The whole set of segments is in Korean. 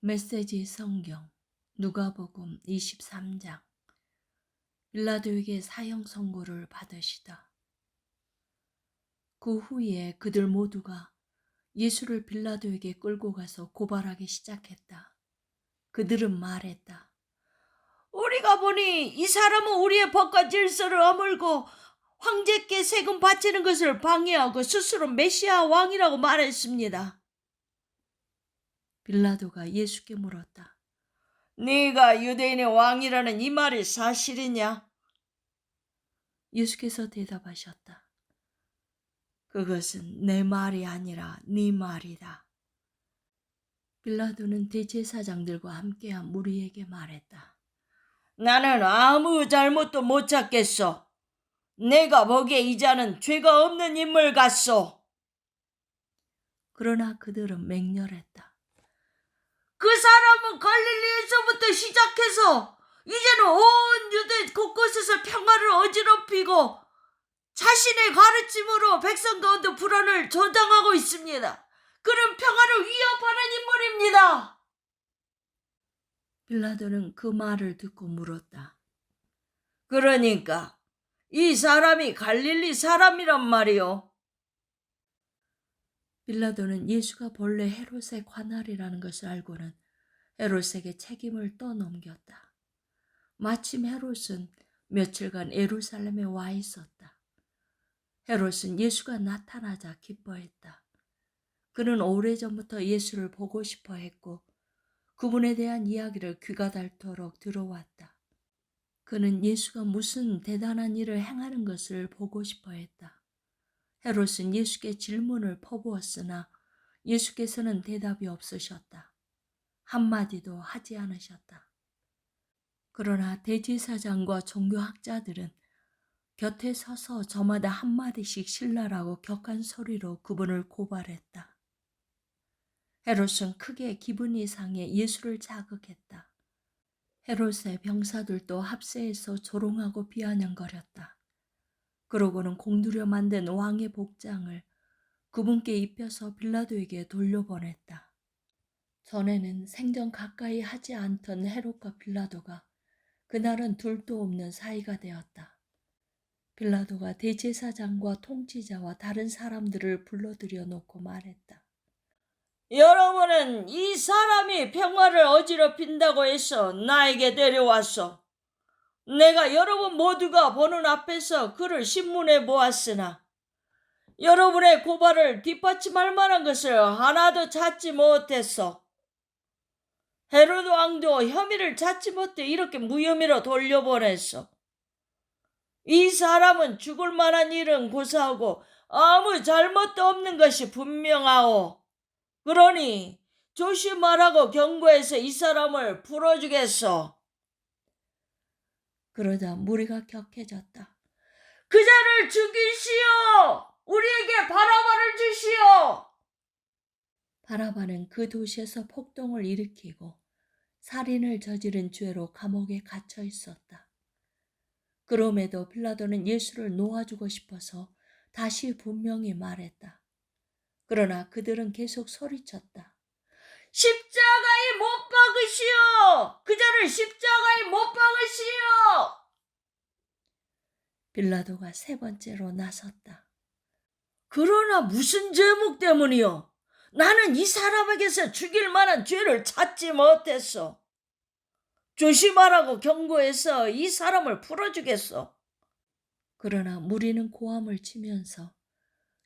메시지 성경 누가복음 23장. 빌라도에게 사형 선고를 받으시다. 그 후에 그들 모두가 예수를 빌라도에게 끌고 가서 고발하기 시작했다. 그들은 말했다. 우리가 보니 이 사람은 우리의 법과 질서를 어물고 황제께 세금 바치는 것을 방해하고 스스로 메시아 왕이라고 말했습니다. 빌라도가 예수께 물었다. 네가 유대인의 왕이라는 이 말이 사실이냐? 예수께서 대답하셨다. 그것은 내 말이 아니라 네 말이다. 빌라도는 대제사장들과 함께한 무리에게 말했다. 나는 아무 잘못도 못 찾겠소. 내가 보기에 이 자는 죄가 없는 인물 같소. 그러나 그들은 맹렬했다. 그 사람은 갈릴리에서부터 시작해서 이제는 온 유대 곳곳에서 평화를 어지럽히고 자신의 가르침으로 백성 가운데 불안을 조장하고 있습니다. 그는 평화를 위협하는 인물입니다. 빌라도는 그 말을 듣고 물었다. 그러니까 이 사람이 갈릴리 사람이란 말이요? 빌라도는 예수가 본래 헤롯의 관할이라는 것을 알고는 헤롯에게 책임을 떠넘겼다. 마침 헤롯은 며칠간 예루살렘에 와 있었다. 헤롯은 예수가 나타나자 기뻐했다. 그는 오래전부터 예수를 보고 싶어 했고 그분에 대한 이야기를 귀가 닳도록 들어왔다. 그는 예수가 무슨 대단한 일을 행하는 것을 보고 싶어 했다. 헤롯은 예수께 질문을 퍼부었으나 예수께서는 대답이 없으셨다. 한마디도 하지 않으셨다. 그러나 대제사장과 종교학자들은 곁에 서서 저마다 한마디씩 신랄하고 격한 소리로 그분을 고발했다. 헤롯은 크게 기분이 상해 예수를 자극했다. 헤롯의 병사들도 합세해서 조롱하고 비아냥거렸다. 그러고는 공들여 만든 왕의 복장을 그분께 입혀서 빌라도에게 돌려보냈다. 전에는 생전 가까이 하지 않던 헤롯과 빌라도가 그날은 둘도 없는 사이가 되었다. 빌라도가 대제사장과 통치자와 다른 사람들을 불러들여 놓고 말했다. 여러분은 이 사람이 평화를 어지럽힌다고 해서 나에게 데려왔소. 내가 여러분 모두가 보는 앞에서 그를 신문해 보았으나 여러분의 고발을 뒷받침할 만한 것을 하나도 찾지 못했소. 헤로드 왕도 혐의를 찾지 못해 이렇게 무혐의로 돌려보냈소. 이 사람은 죽을 만한 일은 고사하고 아무 잘못도 없는 것이 분명하오. 그러니 조심하라고 경고해서 이 사람을 풀어주겠소. 그러자 무리가 격해졌다. 그 자를 죽이시오! 우리에게 바라바를 주시오! 바라바는 그 도시에서 폭동을 일으키고 살인을 저지른 죄로 감옥에 갇혀 있었다. 그럼에도 빌라도는 예수를 놓아주고 싶어서 다시 분명히 말했다. 그러나 그들은 계속 소리쳤다. 십자가에 못 박으시오! 그 자를 십자가에 못 박으시오! 빌라도가 세 번째로 나섰다. 그러나 무슨 죄목 때문이요? 나는 이 사람에게서 죽일 만한 죄를 찾지 못했어. 조심하라고 경고해서 이 사람을 풀어주겠어. 그러나 무리는 고함을 치면서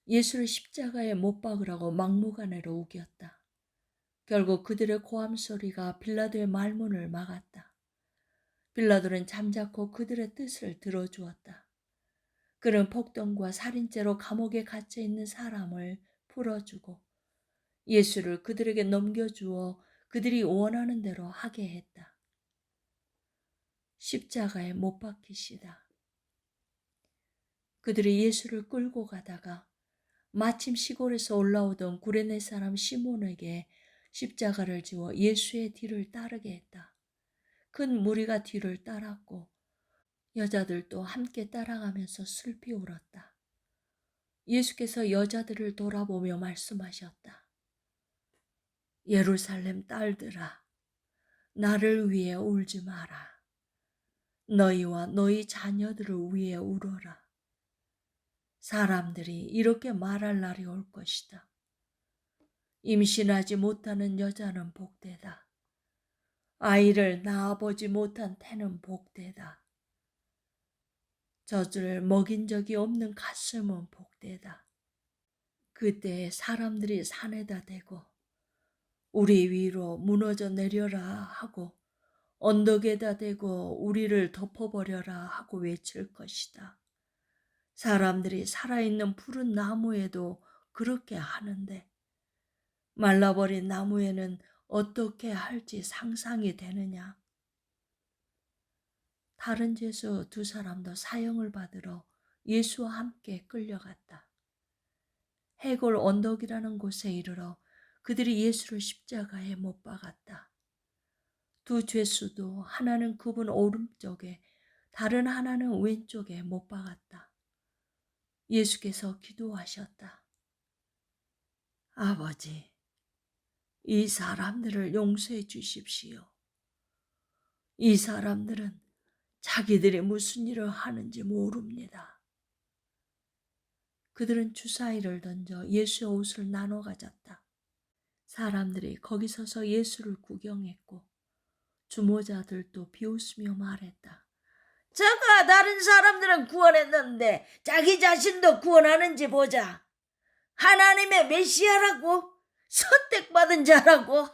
예수를 십자가에 못 박으라고 막무가내로 우겼다. 결국 그들의 고함 소리가 빌라도의 말문을 막았다. 빌라도는 잠자코 그들의 뜻을 들어주었다. 그는 폭동과 살인죄로 감옥에 갇혀 있는 사람을 풀어주고 예수를 그들에게 넘겨주어 그들이 원하는 대로 하게 했다. 십자가에 못 박히시다. 그들이 예수를 끌고 가다가 마침 시골에서 올라오던 구레네 사람 시몬에게 십자가를 지워 예수의 뒤를 따르게 했다. 큰 무리가 뒤를 따랐고 여자들도 함께 따라가면서 슬피 울었다. 예수께서 여자들을 돌아보며 말씀하셨다. 예루살렘 딸들아, 나를 위해 울지 마라. 너희와 너희 자녀들을 위해 울어라. 사람들이 이렇게 말할 날이 올 것이다. 임신하지 못하는 여자는 복되다. 아이를 낳아보지 못한 태는 복되다. 젖을 먹인 적이 없는 가슴은 복되다. 그때 사람들이 산에다 대고 우리 위로 무너져 내려라 하고 언덕에다 대고 우리를 덮어버려라 하고 외칠 것이다. 사람들이 살아있는 푸른 나무에도 그렇게 하는데 말라버린 나무에는 어떻게 할지 상상이 되느냐. 다른 죄수 두 사람도 사형을 받으러 예수와 함께 끌려갔다. 해골 언덕이라는 곳에 이르러 그들이 예수를 십자가에 못 박았다. 두 죄수도 하나는 그분 오른쪽에 다른 하나는 왼쪽에 못 박았다. 예수께서 기도하셨다. 아버지, 이 사람들을 용서해 주십시오. 이 사람들은 자기들이 무슨 일을 하는지 모릅니다. 그들은 주사위를 던져 예수의 옷을 나눠 가졌다. 사람들이 거기 서서 예수를 구경했고 주모자들도 비웃으며 말했다. 저가 다른 사람들은 구원했는데 자기 자신도 구원하는지 보자. 하나님의 메시아라고? 선택받은 자라고?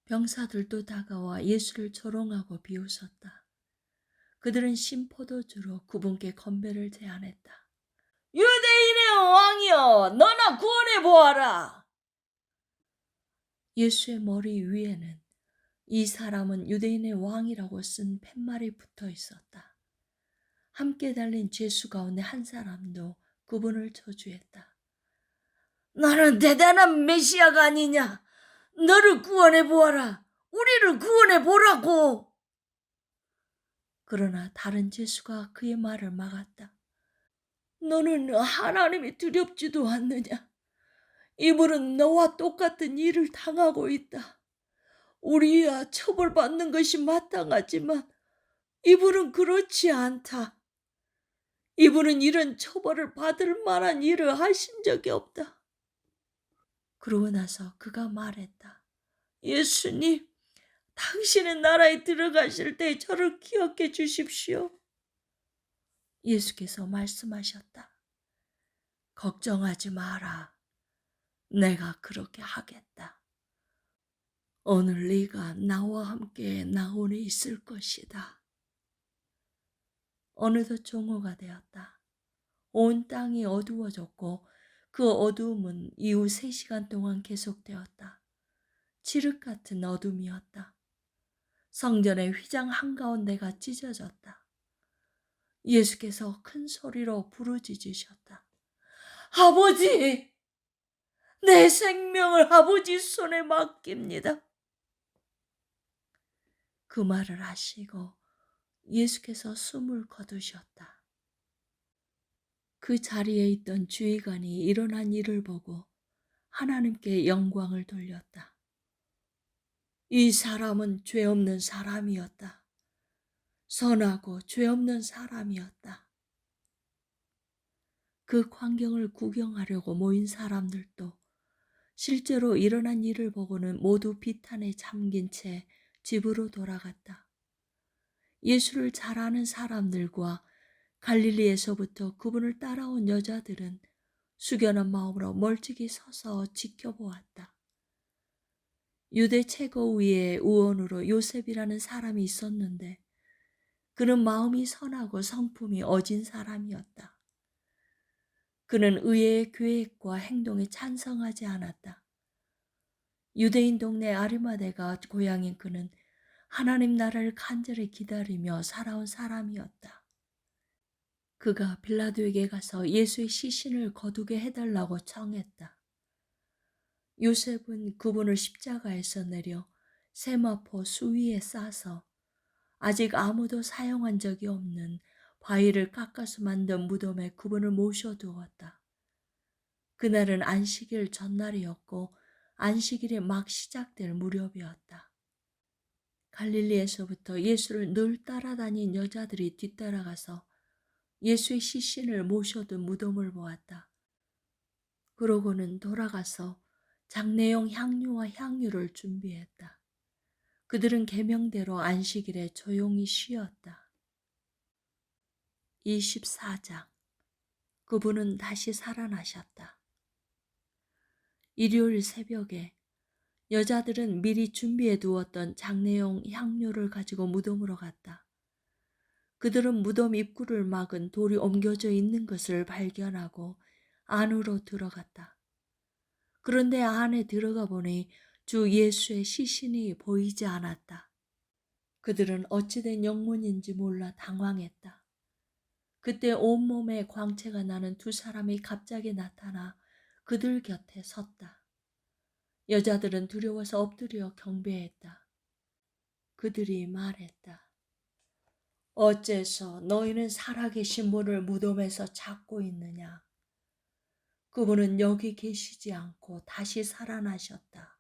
병사들도 다가와 예수를 조롱하고 비웃었다. 그들은 신포도주로 그분께 건배를 제안했다. 유대인의 왕이여, 너나 구원해 보아라. 예수의 머리 위에는 이 사람은 유대인의 왕이라고 쓴 팻말이 붙어 있었다. 함께 달린 죄수 가운데 한 사람도 그분을 저주했다. 너는 대단한 메시아가 아니냐? 너를 구원해 보아라. 우리를 구원해 보라고. 그러나 다른 죄수가 그의 말을 막았다. 너는 하나님이 두렵지도 않느냐? 이분은 너와 똑같은 일을 당하고 있다. 우리야 처벌받는 것이 마땅하지만 이분은 그렇지 않다. 이분은 이런 처벌을 받을 만한 일을 하신 적이 없다. 그러고 나서 그가 말했다. 예수님, 당신의 나라에 들어가실 때 저를 기억해 주십시오. 예수께서 말씀하셨다. 걱정하지 마라. 내가 그렇게 하겠다. 오늘 네가 나와 함께 나홀에 있을 것이다. 어느덧 종호가 되었다. 온 땅이 어두워졌고 그 어두움은 이후 3시간 동안 계속되었다. 칠흑 같은 어둠이었다. 성전의 휘장 한가운데가 찢어졌다. 예수께서 큰 소리로 부르짖으셨다. 아버지! 내 생명을 아버지 손에 맡깁니다. 그 말을 하시고 예수께서 숨을 거두셨다. 그 자리에 있던 주의관이 일어난 일을 보고 하나님께 영광을 돌렸다. 이 사람은 죄 없는 사람이었다. 선하고 죄 없는 사람이었다. 그 광경을 구경하려고 모인 사람들도 실제로 일어난 일을 보고는 모두 비탄에 잠긴 채 집으로 돌아갔다. 예수를 잘 아는 사람들과 갈릴리에서부터 그분을 따라온 여자들은 숙연한 마음으로 멀찍이 서서 지켜보았다. 유대 최고위의 의원으로 요셉이라는 사람이 있었는데 그는 마음이 선하고 성품이 어진 사람이었다. 그는 의회의 계획과 행동에 찬성하지 않았다. 유대인 동네 아리마대가 고향인 그는 하나님 나라를 간절히 기다리며 살아온 사람이었다. 그가 빌라도에게 가서 예수의 시신을 거두게 해달라고 청했다. 요셉은 그분을 십자가에서 내려 세마포 수위에 싸서 아직 아무도 사용한 적이 없는 바위를 깎아서 만든 무덤에 그분을 모셔두었다. 그날은 안식일 전날이었고 안식일이 막 시작될 무렵이었다. 갈릴리에서부터 예수를 늘 따라다닌 여자들이 뒤따라가서 예수의 시신을 모셔둔 무덤을 보았다. 그러고는 돌아가서 장례용 향료와 향유를 준비했다. 그들은 계명대로 안식일에 조용히 쉬었다. 24장. 그분은 다시 살아나셨다. 일요일 새벽에 여자들은 미리 준비해 두었던 장례용 향료를 가지고 무덤으로 갔다. 그들은 무덤 입구를 막은 돌이 옮겨져 있는 것을 발견하고 안으로 들어갔다. 그런데 안에 들어가 보니 주 예수의 시신이 보이지 않았다. 그들은 어찌된 영문인지 몰라 당황했다. 그때 온몸에 광채가 나는 두 사람이 갑자기 나타나 그들 곁에 섰다. 여자들은 두려워서 엎드려 경배했다. 그들이 말했다. 어째서 너희는 살아계신 분을 무덤에서 찾고 있느냐? 그분은 여기 계시지 않고 다시 살아나셨다.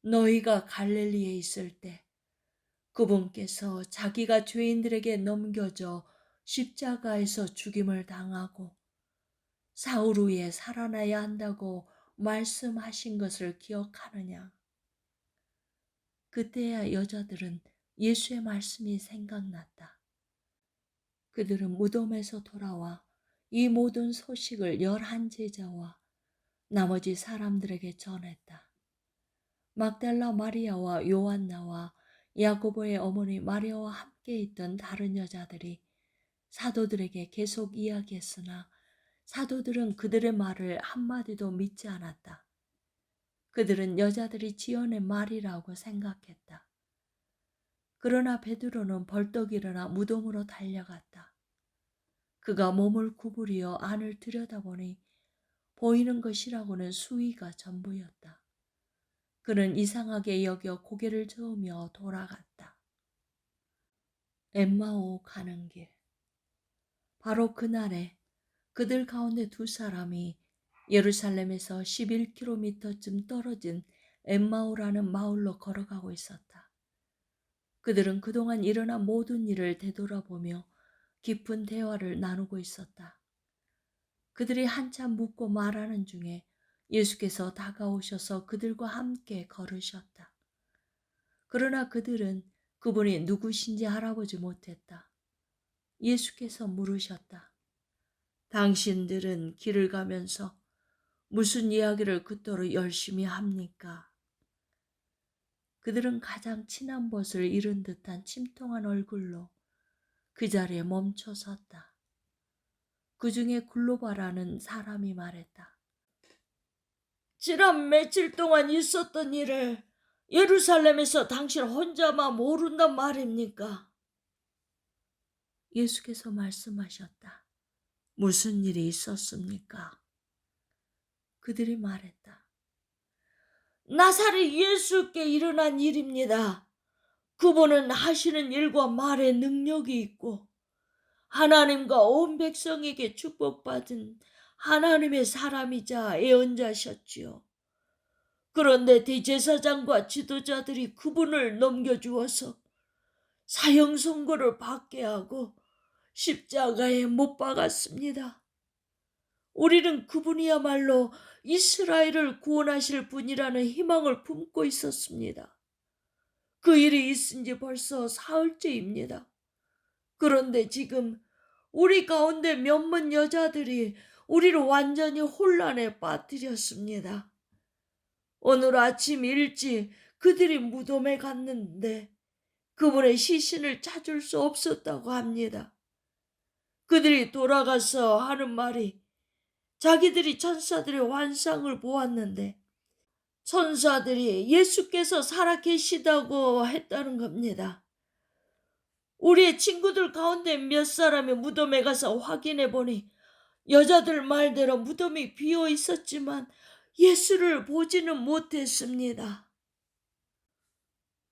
너희가 갈릴리에 있을 때 그분께서 자기가 죄인들에게 넘겨져 십자가에서 죽임을 당하고 사흘 후에 살아나야 한다고 말씀하신 것을 기억하느냐? 그때야 여자들은 예수의 말씀이 생각났다. 그들은 무덤에서 돌아와 이 모든 소식을 11 제자와 나머지 사람들에게 전했다. 막달라 마리아와 요한나와 야고보의 어머니 마리아와 함께 있던 다른 여자들이 사도들에게 계속 이야기했으나 사도들은 그들의 말을 한마디도 믿지 않았다. 그들은 여자들이 지어낸 말이라고 생각했다. 그러나 베드로는 벌떡 일어나 무덤으로 달려갔다. 그가 몸을 구부리어 안을 들여다보니 보이는 것이라고는 수위가 전부였다. 그는 이상하게 여겨 고개를 저으며 돌아갔다. 엠마오 가는 길. 바로 그날에 그들 가운데 두 사람이 예루살렘에서 11km쯤 떨어진 엠마오라는 마을로 걸어가고 있었다. 그들은 그동안 일어난 모든 일을 되돌아보며 깊은 대화를 나누고 있었다. 그들이 한참 묻고 말하는 중에 예수께서 다가오셔서 그들과 함께 걸으셨다. 그러나 그들은 그분이 누구신지 알아보지 못했다. 예수께서 물으셨다. 당신들은 길을 가면서 무슨 이야기를 그토록 열심히 합니까? 그들은 가장 친한 벗을 잃은 듯한 침통한 얼굴로 그 자리에 멈춰 섰다. 그 중에 글로바라는 사람이 말했다. 지난 며칠 동안 있었던 일을 예루살렘에서 당신 혼자만 모른단 말입니까? 예수께서 말씀하셨다. 무슨 일이 있었습니까? 그들이 말했다. 나사렛 예수께 일어난 일입니다. 그분은 하시는 일과 말에 능력이 있고 하나님과 온 백성에게 축복받은 하나님의 사람이자 예언자셨지요. 그런데 대제사장과 지도자들이 그분을 넘겨주어서 사형 선고를 받게 하고 십자가에 못 박았습니다. 우리는 그분이야말로 이스라엘을 구원하실 분이라는 희망을 품고 있었습니다. 그 일이 있은 지 벌써 사흘째입니다. 그런데 지금 우리 가운데 몇몇 여자들이 우리를 완전히 혼란에 빠뜨렸습니다. 오늘 아침 일찍 그들이 무덤에 갔는데 그분의 시신을 찾을 수 없었다고 합니다. 그들이 돌아가서 하는 말이 자기들이 천사들의 환상을 보았는데 천사들이 예수께서 살아계시다고 했다는 겁니다. 우리의 친구들 가운데 몇 사람이 무덤에 가서 확인해 보니 여자들 말대로 무덤이 비어 있었지만 예수를 보지는 못했습니다.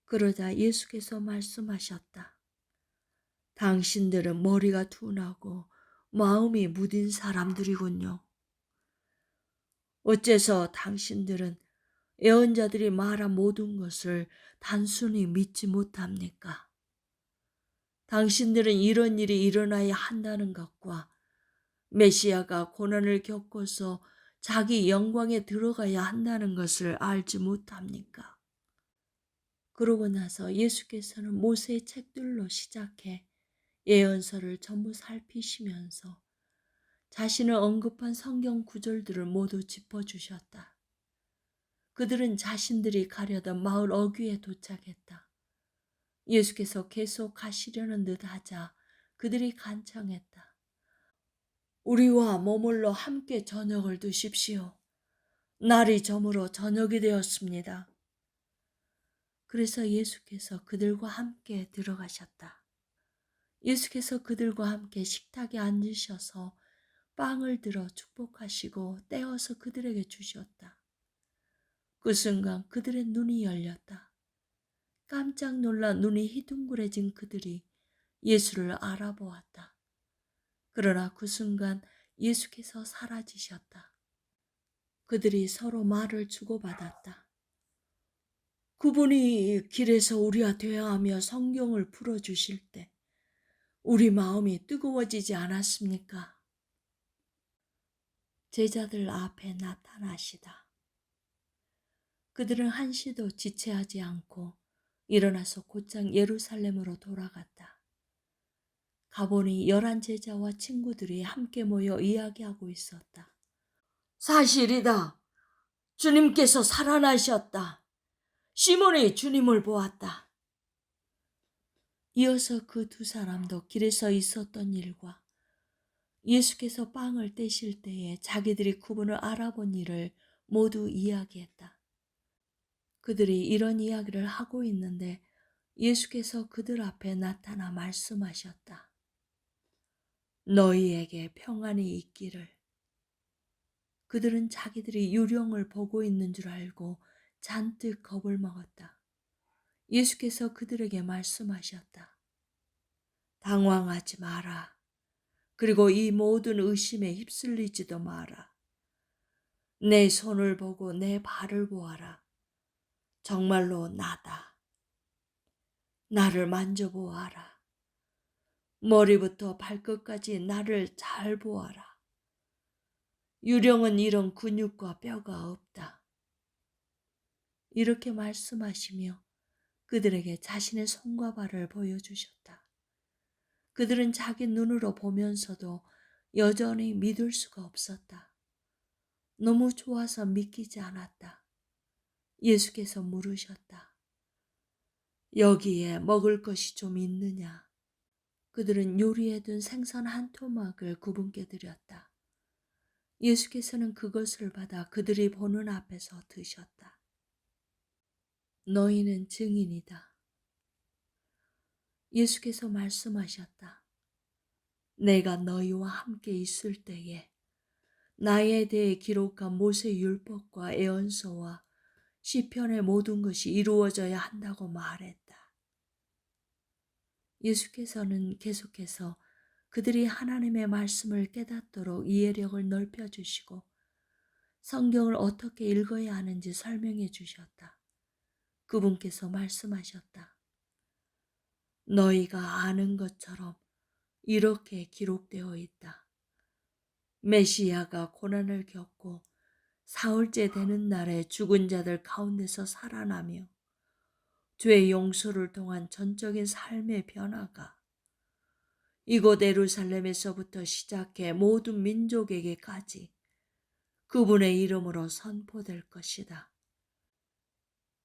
그러자 예수께서 말씀하셨다. 당신들은 머리가 둔하고 마음이 무딘 사람들이군요. 어째서 당신들은 예언자들이 말한 모든 것을 단순히 믿지 못합니까? 당신들은 이런 일이 일어나야 한다는 것과 메시아가 고난을 겪어서 자기 영광에 들어가야 한다는 것을 알지 못합니까? 그러고 나서 예수께서는 모세의 책들로 시작해 예언서를 전부 살피시면서 자신을 언급한 성경 구절들을 모두 짚어주셨다. 그들은 자신들이 가려던 마을 어귀에 도착했다. 예수께서 계속 가시려는 듯 하자 그들이 간청했다. 우리와 머물러 함께 저녁을 드십시오. 날이 저물어 저녁이 되었습니다. 그래서 예수께서 그들과 함께 들어가셨다. 예수께서 그들과 함께 식탁에 앉으셔서 빵을 들어 축복하시고 떼어서 그들에게 주셨다. 그 순간 그들의 눈이 열렸다. 깜짝 놀라 눈이 희둥그레진 그들이 예수를 알아보았다. 그러나 그 순간 예수께서 사라지셨다. 그들이 서로 말을 주고받았다. 그분이 길에서 우리와 대화하며 성경을 풀어주실 때 우리 마음이 뜨거워지지 않았습니까? 제자들 앞에 나타나시다. 그들은 한시도 지체하지 않고 일어나서 곧장 예루살렘으로 돌아갔다. 가보니 11 제자와 친구들이 함께 모여 이야기하고 있었다. 사실이다. 주님께서 살아나셨다. 시몬이 주님을 보았다. 이어서 그 두 사람도 길에서 있었던 일과 예수께서 빵을 떼실 때에 자기들이 그분을 알아본 일을 모두 이야기했다. 그들이 이런 이야기를 하고 있는데 예수께서 그들 앞에 나타나 말씀하셨다. 너희에게 평안이 있기를. 그들은 자기들이 유령을 보고 있는 줄 알고 잔뜩 겁을 먹었다. 예수께서 그들에게 말씀하셨다. 당황하지 마라. 그리고 이 모든 의심에 휩쓸리지도 마라. 내 손을 보고 내 발을 보아라. 정말로 나다. 나를 만져보아라. 머리부터 발끝까지 나를 잘 보아라. 유령은 이런 근육과 뼈가 없다. 이렇게 말씀하시며 그들에게 자신의 손과 발을 보여주셨다. 그들은 자기 눈으로 보면서도 여전히 믿을 수가 없었다. 너무 좋아서 믿기지 않았다. 예수께서 물으셨다. 여기에 먹을 것이 좀 있느냐? 그들은 요리해 둔 생선 한 토막을 그분께 드렸다. 예수께서는 그것을 받아 그들이 보는 앞에서 드셨다. 너희는 증인이다. 예수께서 말씀하셨다. 내가 너희와 함께 있을 때에 나에 대해 기록한 모세 율법과 예언서와 시편의 모든 것이 이루어져야 한다고 말했다. 예수께서는 계속해서 그들이 하나님의 말씀을 깨닫도록 이해력을 넓혀주시고 성경을 어떻게 읽어야 하는지 설명해 주셨다. 그분께서 말씀하셨다. 너희가 아는 것처럼 이렇게 기록되어 있다. 메시아가 고난을 겪고 사흘째 되는 날에 죽은 자들 가운데서 살아나며 죄 용서를 통한 전적인 삶의 변화가 이곳 예루살렘에서부터 시작해 모든 민족에게까지 그분의 이름으로 선포될 것이다.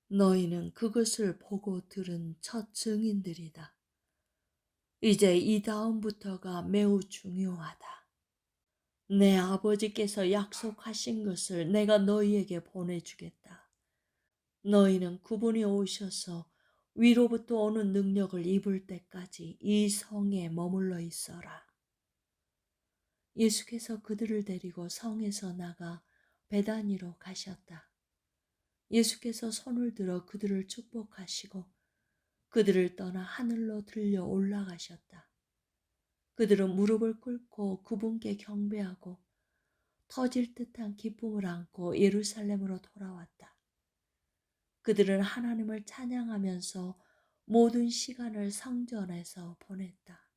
너희는 그것을 보고 들은 첫 증인들이다. 이제 이 다음부터가 매우 중요하다. 내 아버지께서 약속하신 것을 내가 너희에게 보내주겠다. 너희는 그분이 오셔서 위로부터 오는 능력을 입을 때까지 이 성에 머물러 있어라. 예수께서 그들을 데리고 성에서 나가 베다니로 가셨다. 예수께서 손을 들어 그들을 축복하시고 그들을 떠나 하늘로 들려 올라가셨다. 그들은 무릎을 꿇고 그분께 경배하고 터질 듯한 기쁨을 안고 예루살렘으로 돌아왔다. 그들은 하나님을 찬양하면서 모든 시간을 성전에서 보냈다.